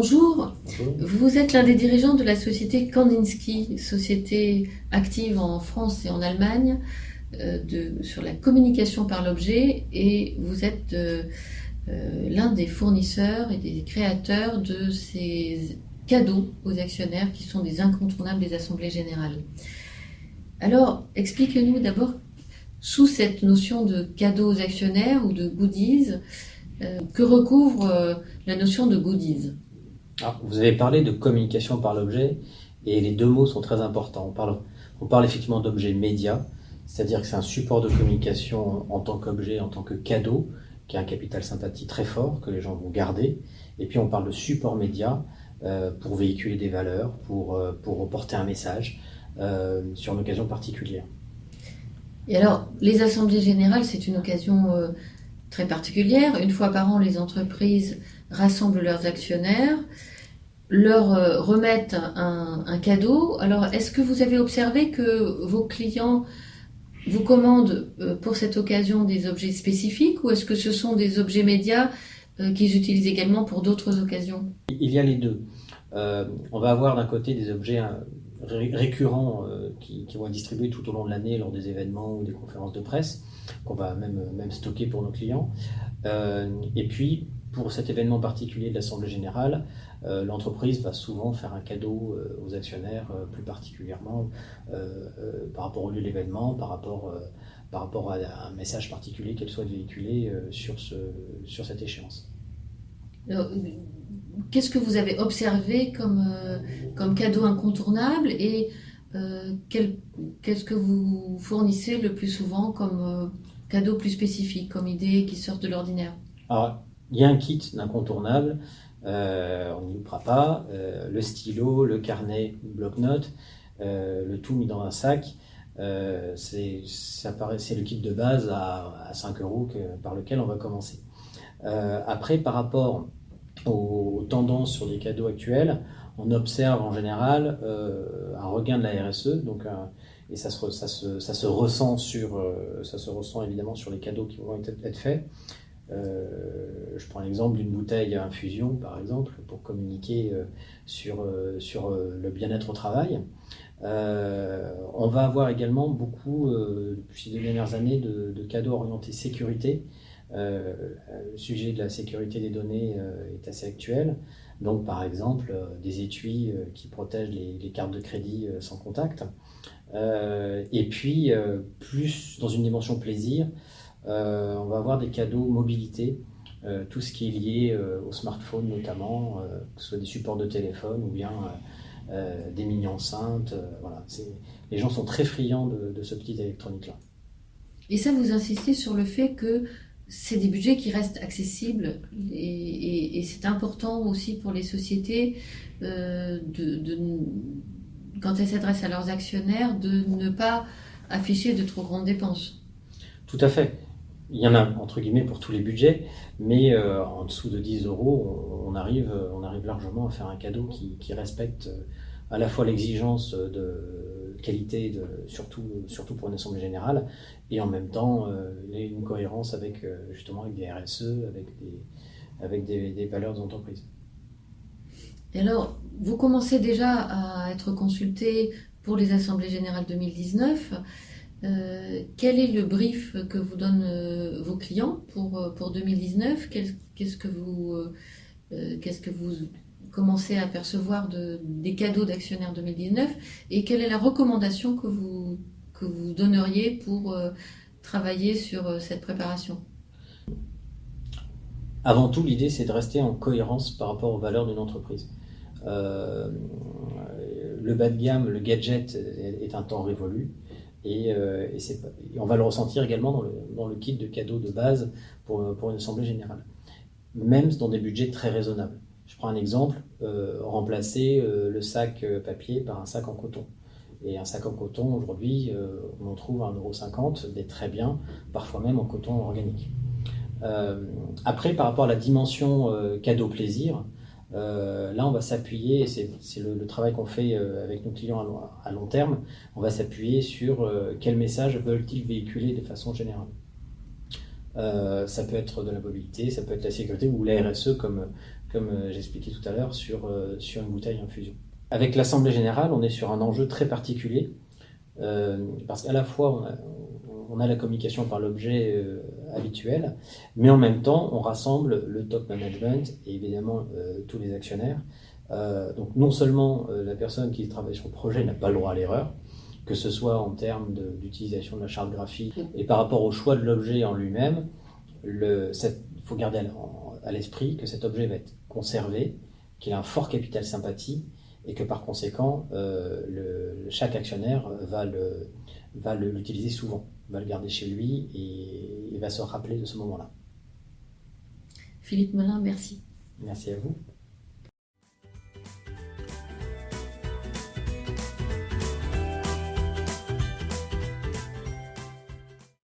Bonjour, Bonjour. vous êtes l'un des dirigeants de la société Kandinsky, société active en France et en Allemagne sur la communication par l'objet, et vous êtes l'un des fournisseurs et des créateurs de ces cadeaux aux actionnaires qui sont des incontournables des assemblées générales. Alors, expliquez-nous d'abord, sous cette notion de cadeaux aux actionnaires ou de goodies, que recouvre la notion de goodies. Alors, vous avez parlé de communication par l'objet et les deux mots sont très importants. On parle effectivement d'objet média, c'est-à-dire que c'est un support de communication en tant qu'objet, en tant que cadeau, qui a un capital sympathie très fort, que les gens vont garder. Et puis on parle de support média pour véhiculer des valeurs, pour reporter un message sur une occasion particulière. Et alors, les assemblées générales, c'est une occasion très particulière. Une fois par an, les entreprises rassemblent leurs actionnaires, leur remettent un cadeau. Alors, est-ce que vous avez observé que vos clients vous commandent pour cette occasion des objets spécifiques, ou est-ce que ce sont des objets médias qu'ils utilisent également pour d'autres occasions? Il y a les deux. On va avoir d'un côté des objets récurrents qui vont être distribués tout au long de l'année lors des événements ou des conférences de presse, qu'on va même stocker pour nos clients. Et puis, pour cet événement particulier de l'Assemblée Générale, l'entreprise va souvent faire un cadeau aux actionnaires, plus particulièrement par rapport au lieu de l'événement, par rapport à un message particulier qu'elle souhaite véhiculer sur cette échéance. Alors, qu'est-ce que vous avez observé comme cadeau incontournable, et qu'est-ce que vous fournissez le plus souvent comme cadeau plus spécifique, comme idée qui sort de l'ordinaire? Alors, il y a un kit d'incontournable, on n'y loupera pas, le stylo, le carnet, le bloc-notes, le tout mis dans un sac. C'est le kit de base à 5 € par lequel on va commencer. Après, par rapport aux tendances sur les cadeaux actuels, on observe en général un regain de la RSE, et ça se ressent évidemment sur les cadeaux qui vont être faits. Je prends l'exemple d'une bouteille à infusion, par exemple, pour communiquer sur le bien-être au travail. On va avoir également beaucoup, depuis ces dernières années, de cadeaux orientés sécurité. Le sujet de la sécurité des données est assez actuel. Donc, par exemple, des étuis qui protègent les cartes de crédit sans contact. Et puis, plus dans une dimension plaisir, on va avoir des cadeaux mobilité, tout ce qui est lié au smartphone notamment, que ce soit des supports de téléphone ou bien des mini-enceintes. Voilà. Les gens sont très friands de ce petit électronique-là. Et ça, vous insistez sur le fait que c'est des budgets qui restent accessibles, et c'est important aussi pour les sociétés quand elles s'adressent à leurs actionnaires, de ne pas afficher de trop grandes dépenses. Tout à fait. Il y en a entre guillemets pour tous les budgets, mais en dessous de 10 €, on arrive largement à faire un cadeau qui respecte à la fois l'exigence de qualité, surtout pour une assemblée générale, et en même temps une cohérence justement avec des RSE, avec des valeurs d'entreprise. Et alors, vous commencez déjà à être consulté pour les assemblées générales 2019. Quel est le brief que vous donnent vos clients pour 2019? Qu'est-ce que vous commencez à percevoir des cadeaux d'actionnaires 2019, et quelle est la recommandation que vous donneriez pour travailler sur cette préparation? Avant tout, l'idée c'est de rester en cohérence par rapport aux valeurs d'une entreprise. Le bas de gamme, le gadget est un temps révolu. Et on va le ressentir également dans le kit de cadeaux de base pour une assemblée générale, même dans des budgets très raisonnables. Je prends un exemple, remplacer le sac papier par un sac en coton. Et un sac en coton, aujourd'hui, on en trouve à 1,50 €, des très bien, parfois même en coton organique. Après, par rapport à la dimension cadeau plaisir, là, on va s'appuyer, et c'est le travail qu'on fait avec nos clients à long terme, on va s'appuyer sur quel message veulent-ils véhiculer de façon générale. Ça peut être de la mobilité, ça peut être la sécurité ou la RSE, comme comme j'expliquais tout à l'heure, sur une bouteille infusion. Avec l'Assemblée Générale, on est sur un enjeu très particulier, parce qu'à la fois, on a la communication par l'objet habituelle, mais en même temps, on rassemble le top management et évidemment tous les actionnaires. Donc non seulement la personne qui travaille sur le projet n'a pas le droit à l'erreur, que ce soit en termes d'utilisation de la charte graphique et par rapport au choix de l'objet en lui-même, il faut garder à l'esprit que cet objet va être conservé, qu'il a un fort capital sympathie et que par conséquent, chaque actionnaire va l'utiliser souvent, va le garder chez lui et va se rappeler de ce moment-là. Philippe Melin, merci. Merci à vous.